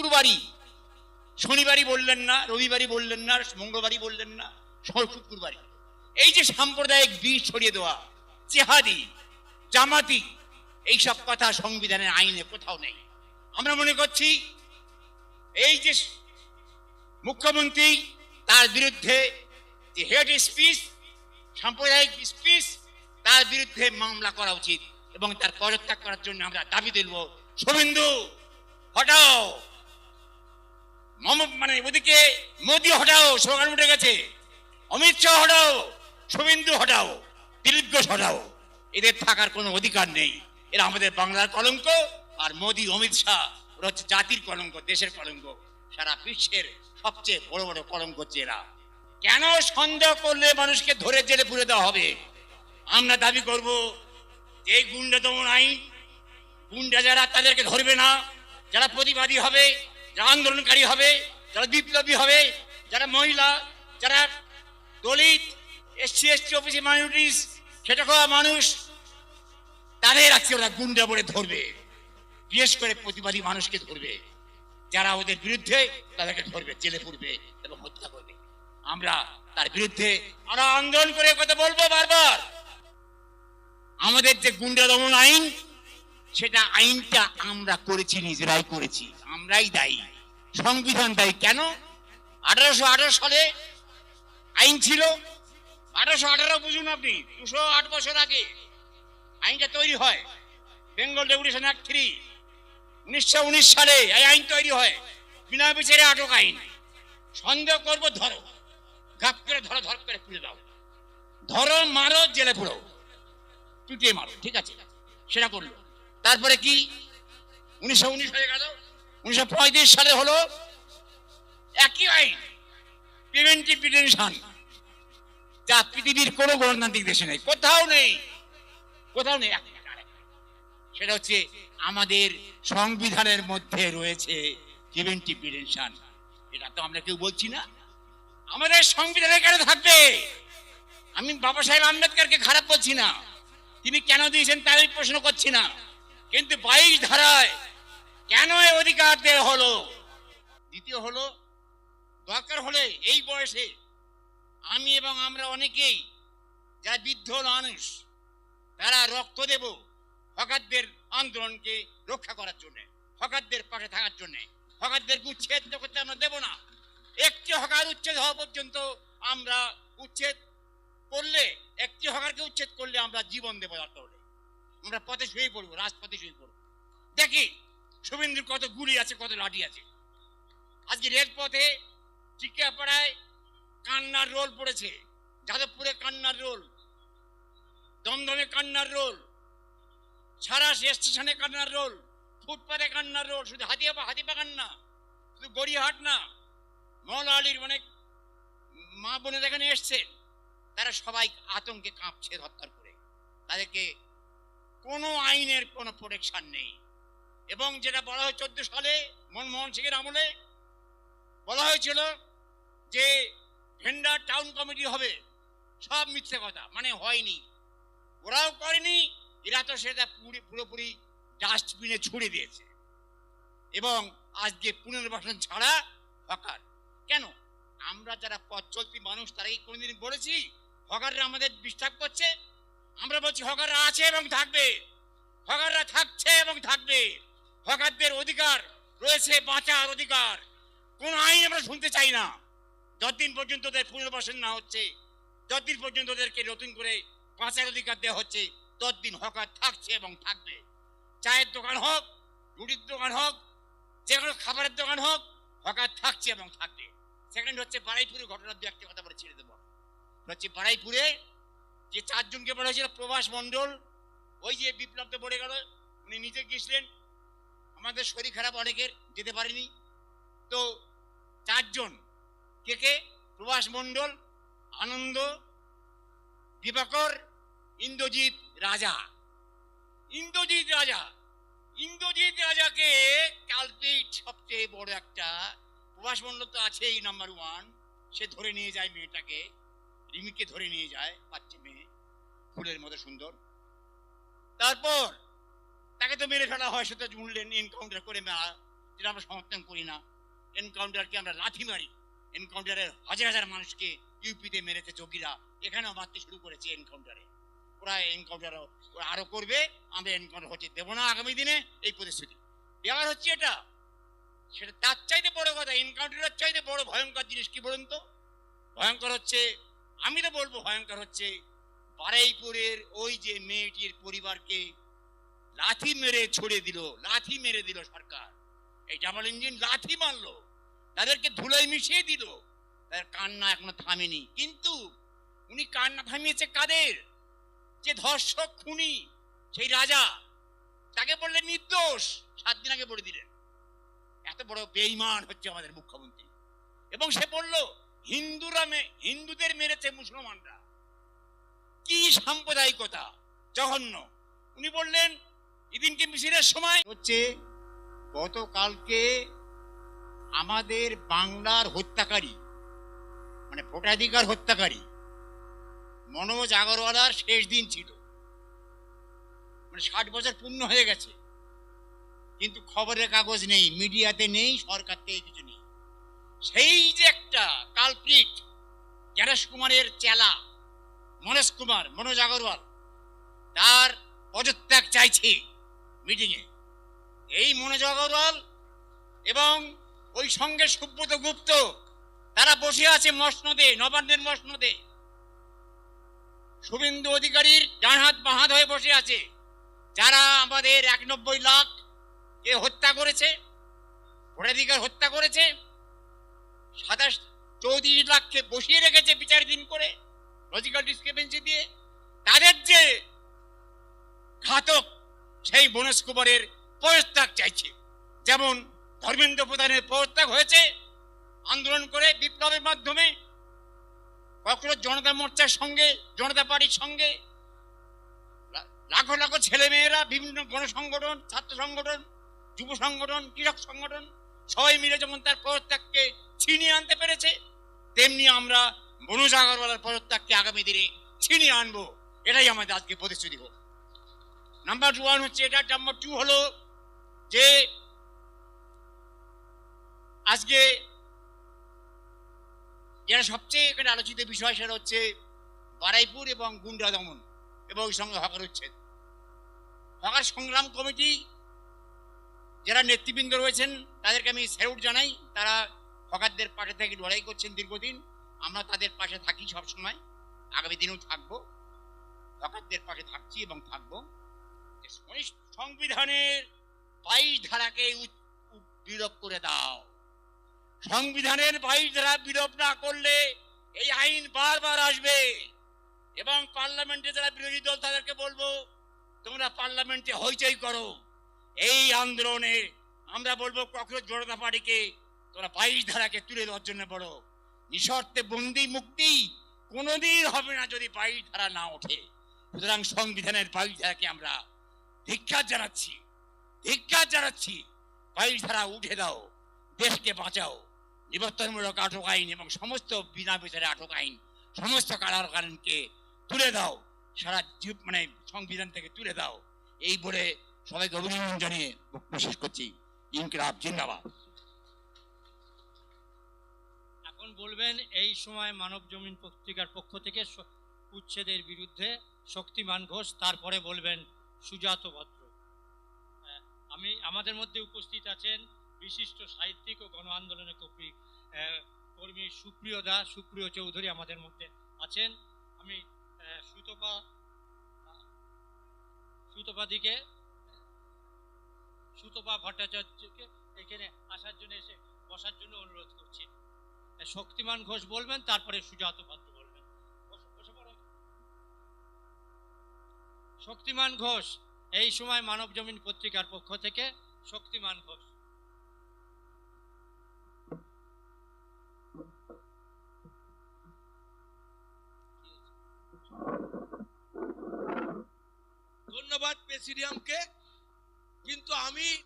শুক্রবারই, শনিবারই বললেন না, রবিবারই বললেন না, মঙ্গলবারই বললেন না, শুক্রবারই এই যে সাম্প্রদায়িক বীজ ছড়িয়ে দেওয়া, জেহাদি, জামাতি, এইসব কথা সংবিধানের আইনে কোথাও নেই। আমরা মনে করছি এই যে মুখ্যমন্ত্রী, তার বিরুদ্ধে যে হেট স্পিচ, সাম্প্রদায়িক স্পিচ, তার বিরুদ্ধে মামলা করা উচিত এবং তার পদত্যাগ করার জন্য আমরা দাবি তুলব। শুভেন্দু হটাও, মানে ওদিকে মোদি হটাও, স্লোগান উঠে গেছে। অমিত শাহ হটাও, শুভেন্দু হটাও, দিলীপ ঘোষ হটাও। এদের থাকার কোনো অধিকার নেই। এরা আমাদের বাংলার কলঙ্ক। আর মোদি, অমিত শাহ ওরা হচ্ছে জাতির কলঙ্ক, দেশের কলঙ্ক, সারা বিশ্বের সবচেয়ে বড় বড় কলঙ্ক হচ্ছে এরা। কেন সন্দেহ করলে মানুষকে ধরে জেলে পুরে দেওয়া হবে? আমরা দাবি করব এই গুন্ডা দমন আইন, গুন্ডা যারা তাদেরকে ধরবে না, যারা প্রতিবাদী হবে, যারা আন্দোলনকারী হবে, যারা বিপ্লবী হবে, যারা মহিলা, যারা দলিত, এসসি এসটি ওবিসি মাইনরিটিস, সেটা খাওয়া মানুষ, তাদের আজকে ওরা গুন্ডা বলে ধরবে। বিশেষ করে প্রতিবাদী মানুষকে ধরবে, যারা ওদের বিরুদ্ধে তাদেরকে ধরবে, জেলে পুরবে এবং হত্যা করবে। আমরা তার বিরুদ্ধে আমরা আন্দোলন করে কথা বলবো বারবার। আমাদের যে গুন্ডা দমন আইন, সেটা আইনটা আমরা করেছি, নিজেরাই করেছি, আমরাই দায়ী, সংবিধান দায়ী। কেন? 1818 সালে আইন ছিল। 1818 বুঝুন আপনি, 208 বছর আগে আইনটা তৈরি হয়। বেঙ্গল রেগুলেশন অ্যাক্ট 3, 1919 সালে এই আইন তৈরি হয়। বিনা বিচারে আটক আইন। সন্দেহ করবো ধরো, ঘাপ করে ধরো, ধর করে তুলে দাও, ধরো, মারো, জেলে পুরো, চুটিয়ে মারো, ঠিক আছে, সেটা করলো। তারপরে কি 1919 হয়ে গেল, 1935 সালে হলো একই আইন, প্রিভেন্টিভ ডিটেনশন, যা পৃথিবীর কোনো গণতান্ত্রিক দেশে নেই, কোথাও নেই, কোথাও নেই। সেটা হচ্ছে আমাদের সংবিধানের মধ্যে রয়েছে প্রিভেন্টিভ ডিটেনশন। এটা তো আমরা কেউ বলছি না। আমাদের সংবিধানে কেন থাকবে? আমি বাবা সাহেব আম্বেদকরকে খারাপ বলছি না, তিনি কেন দিয়েছেন তার আমি প্রশ্ন করছি না, কিন্তু 22 ধারায় কেন এই অধিকার দেওয়া হলো? দ্বিতীয় হলো, দরকার হলে এই বয়সে আমি এবং আমরা অনেকেই যারা বৃদ্ধ মানুষ, তারা রক্ত দেব হকারদের আন্দোলনকে রক্ষা করার জন্য, হকারদের পাশে থাকার জন্য। হকারদেরকে উচ্ছেদ করতে আমরা দেব না। একটি হকার উচ্ছেদ হওয়া পর্যন্ত আমরা উচ্ছেদ করলে, একটি হকারকে উচ্ছেদ করলে আমরা জীবন দেবো। দরকার হলে আমরা পথে শুয়ে পড়বো, রাজপথে শুয়ে পড়বো। দেখি শুভেন্দুর কত গুলি আছে, কত লাঠি আছে। আজকে রেলপথে টিকিয়াপাড়ায় কান্নার রোল পড়েছে, যাদবপুরে কান্নার রোল, দমদমে কান্নার রোল, সারা স্টেশনে কান্নার রোল, ফুটপাতে কান্নার রোল। শুধু হাতিপা কান্না, শুধু গড়িয়াহাট না, মৌলালির অনেক মা বোনেরা এখানে এসছেন, তারা সবাই আতঙ্কে কাঁপছে হত্যার করে। তাদেরকে কোনো আইনের কোনো প্রোটেকশন নেই। এবং যেটা বলা হয় 14 সালে মনমোহন সিংয়ের আমলে বলা হয়েছিল যে ভেন্ডার টাউন কমিটি হবে, সব মিথ্যে কথা, মানে হয়নি, ওরাও করেনি, এরা তো সেটা পুরোপুরি ডাস্টবিনে ছুড়ে দিয়েছে। এবং আজকে পুনর্বাসন ছাড়া হকার। কেন? আমরা যারা পথ চলতি মানুষ, তারা কি কোনোদিন বলেছি হকাররা আমাদের ডিস্টার্ব করছে? আমরা বলছি হকাররা আছে এবং থাকবে, হকাররা থাকছে এবং থাকবে। হকারদের অধিকার রয়েছে, বাঁচার অধিকার। কোন আইন আমরা শুনতে চাই না। যতদিন পর্যন্ত ওদের পুনর্বাসন না হচ্ছে, যতদিন পর্যন্ত ওদেরকে নতুন করে বাঁচার অধিকার দেওয়া হচ্ছে, ততদিন হকার থাকছে এবং থাকবে। চায়ের দোকান হোক, রুটির দোকান হোক, যে কোনো খাবারের দোকান হোক, হকার থাকছে এবং থাকবে। সেকেন্ড হচ্ছে বারুইপুরের ঘটনার দু একটা কথা বলে ছেড়ে দেবো। হচ্ছে বারুইপুরে যে 4 জনকে বলা হয়েছিল, প্রভাস মণ্ডল, ওই যে বিপ্লবতে পড়ে গেল, উনি নিজে গিয়েছিলেন, আমাদের শরীর খারাপ অনেকের, যেতে পারেনি। তো 4 জন, কে? প্রভাস মণ্ডল, আনন্দ, দিবাকর, ইন্দ্রজিৎ রাজা। ইন্দ্রজিৎ রাজাকে কালপিট সবচেয়ে বড় একটা, প্রভাস মণ্ডল তো আছেই নাম্বার 1, সে ধরে নিয়ে যায় মেয়েটাকে, রিমিকে ধরে নিয়ে যায়, বাচ্চা মেয়ে, ফুলের মতো সুন্দর। তারপর তাকে তো মেরে ফেলা হয়, সেটা শুনলেন, এনকাউন্টার করে যেটা আমরা সমর্থন করি না। এনকাউন্টারকে আমরা লাথি মারি, এনকাউন্টারের হাজার হাজার মানুষকে ইউপিতে মেরেছে যোগীরা, এখানেও মারতে শুরু করেছে এনকাউন্টারে। ওরা এনকাউন্টার ওরা আরো করবে, আমরা এনকাউন্টার হচ্ছে দেবো না আগামী দিনে, এই প্রতিশ্রুতি দেওয়ার হচ্ছে এটা। সেটা তার চাইতে বড় কথা, এনকাউন্টারের চাইতে বড় ভয়ঙ্কর জিনিস কি বলুন তো? ভয়ঙ্কর হচ্ছে, আমি তো বলবো ভয়ঙ্কর হচ্ছে বারুইপুরের ওই যে মেয়েটির পরিবারকে লাথি মেরে ছড়িয়ে দিল, লাথি মেরে দিল সরকার। এই ডাবল ইঞ্জিন লাথি মারলো, তাদেরকে ধুলোয় মিশিয়ে দিল, তাদের কান্না এখনো থামেনি। কিন্তু উনি কান্না থামিয়েছে কাদের? যে ধর্ষক খুনি সেই রাজা, তাকে বললেন নির্দোষ, 7 দিন আগে বলে দিলেন। এত বড় বেঈমান হচ্ছে আমাদের মুখ্যমন্ত্রী। এবং সে বলল হিন্দুদের মেরেছে মুসলমানরা। কি সাম্প্রদায়িকতা, জঘন্য। উনি বললেন এদিনকে মিছিলের সময় হচ্ছে গতকালকে আমাদের বাংলার হত্যাকারী, মানে ভোটাধিকার হত্যাকারী মনোজ আগরওয়ালার শেষ দিন ছিল, মানে 60 বছর পূর্ণ হয়ে গেছে, কিন্তু খবরের কাগজ নেই, মিডিয়াতে নেই, সরকার থেকে কিছু নেই। সেই যে একটা কালপ্রিট গণেশ কুমারের চেলা মনোজ আগরওয়াল, তার পদত্যাগ চাইছে মিটিংয়ে। এই মনোজ আগরওয়াল এবং ওই সঙ্গে সুব্রত গুপ্ত, তারা বসে আছে মসনদে, নবান্নের মসনদে। শুভেন্দু অধিকারীর ডান হাত বাঁ হাত হয়ে বসে আছে, যারা আমাদের 91 লাখ কে হত্যা করেছে, ভোটাধিকার হত্যা করেছে, 34 লাখকে বসিয়ে রেখেছে বিচারাধীন করে লজিক্যাল ডিসক্রিপেন্সি দিয়ে। তাদের যে ঘাতক সেই মনোজ কুমারের পদত্যাগ চাইছে। যেমন ধর্মেন্দ্র প্রধানের পদত্যাগ হয়েছে আন্দোলন করে, বিপ্লবের মাধ্যমে, কখনো জনতা মোর্চার সঙ্গে, জনতা পার্টির সঙ্গে লাখো লাখো ছেলে মেয়েরা, বিভিন্ন গণসংগঠন, ছাত্র সংগঠন, যুব সংগঠন, কৃষক সংগঠন সবাই মিলে যেমন তার পদত্যাগকে ছিনিয়ে আনতে পেরেছে, তেমনি আমরা মনোজ আগরওয়ালার পদত্যাগকে আগামী দিনে ছিনিয়ে আনবো। এটাই আমাদের আজকে প্রতিশ্রুতি। হোক নাম্বার 1 হচ্ছে এটা। নাম্বার 2 হলো যে আজকে যেটা সবচেয়ে এখানে আলোচিত বিষয়, সেটা হচ্ছে বারুইপুর এবং গুন্ডা দমন এবং ওই সঙ্গে হকার উচ্ছেদ। হকার সংগ্রাম কমিটি যারা নেতৃবৃন্দ রয়েছেন তাদেরকে আমি স্যালুট জানাই। তারা হকারদের পাশে থেকে লড়াই করছেন দীর্ঘদিন, আমরা তাদের পাশে থাকি সবসময়, আগামী দিনেও থাকবো, হকারদের পাশে থাকছি এবং থাকবো। সংবিধানের 22 ধারাকে বিলোপ করে দাও। সংবিধানের 22 ধারা বিলোপ না করলে এই আইন বারবার আসবে। এবং পার্লামেন্টে যারা বিরোধী দল, তাদেরকে বলবো তোমরা পার্লামেন্টে হইচই করো। এই আন্দোলনে আমরা বলবো কংগ্রেস জনতা পার্টিকে তোমরা 22 ধারাকে তুলে দেওয়ার জন্য বলো। নিঃশর্তে বন্দি মুক্তি কোনোদিন হবে না যদি 22 ধারা না ওঠে। সুতরাং সংবিধানের 22 ধারাকে আমরা ধিক্কার জানাচ্ছি, ধিক্কার জানাচ্ছি। 22 ধারা উঠে দাও, দেশকে বাঁচাও। নিবর্তনমূলক আটক আইন এবং সমস্ত বিনা বিচারে আটক আইন, সমস্ত কারাগারকে তুলে দাও, সারা মানে সংবিধান থেকে তুলে দাও। এই বলে সবাইকে অভিনন্দন জানিয়ে বক্তব্য শেষ করছি। ইনকিলাব জিন্দাবাদ। এখন বলবেন এই সময় মানব জমিন পত্রিকার পক্ষ থেকে উচ্ছেদের বিরুদ্ধে শক্তিমান ঘোষ, তারপরে বলবেন সুজাত ভদ্র। আমাদের মধ্যে উপস্থিত আছেন বিশিষ্ট সাহিত্যিক ও গণ আন্দোলনের কর্মী সুপ্রিয় চৌধুরী আমাদের মধ্যে আছেন। আমি সুতপা ভট্টাচার্যকে এখানে আসার জন্য, এসে বসার জন্য অনুরোধ করছি। শক্তিমান ঘোষ বলবেন, তারপরে সুজাত ভদ্র বলবেন। শক্তিমান ঘোষ, এই সময় মানব জমিন পত্রিকার পক্ষ থেকে শক্তিমান ঘোষ। ধন্যবাদ প্রেসিডিয়ামকে। কিন্তু আমি